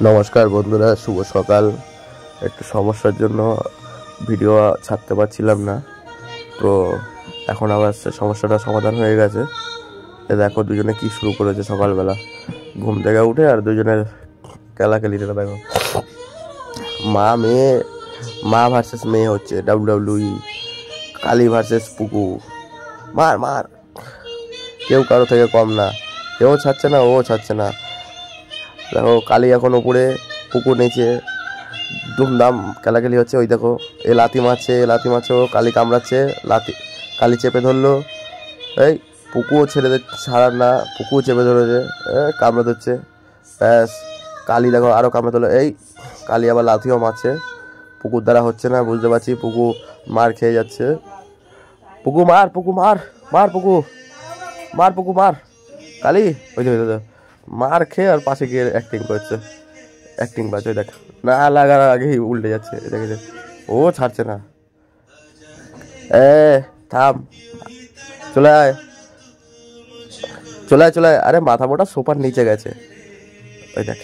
নমস্কার বন্ধুরা, শুভ সকাল। একটু সমস্যার জন্য ভিডিও ছাড়তে পারছিলাম না, তো এখন আবার সমস্যাটা সমাধান হয়ে গেছে। দেখো দুজনে কি শুরু করেছে সকালবেলা, ঘুম থেকে উঠে আর দুজনের খেলাখেলিটা দেখো। মা ভার্সেস মেয়ে হচ্ছে WWE, কালী ভার্সেস পুকু। মার মার, কেউ কারো থেকে কম না, কেউ ছাড়ছে না, ও ছাড়ছে না। দেখো কালী এখন উপরে, পুকুর নিচে, ধুমধাম খেলাখেলি হচ্ছে। ওই দেখো এ লাথি মারছে, ও কালী কামড়াচ্ছে, কালী চেপে ধরলো। এই পুকুও ছাড়ার না, পুকুও চেপে ধরেছে, কামড়ে ধরছে। ব্যাস, কালী দেখো আরও কামড়ে ধরলো। এই কালী আবার লাথিও মারছে, পুকুর দ্বারা হচ্ছে না, বুঝতে পারছি। পুকু মার খেয়ে যাচ্ছে। পুকু মার, পুকু মার, মার পুকু মার, পুকু মার। কালী ওই যে মার খেয়ে আর পাশে গিয়ে অ্যাক্টিং করছে, অ্যাক্টিং বাজে। দেখ না লাগার আগেই উল্টে যাচ্ছে, দেখেছে, ও ছাড়ছে না। থাম, চলে আয়, চলে আয়, চলে আয়। আরে মাথা মোটা সোফার নিচে গেছে, ওই দেখ।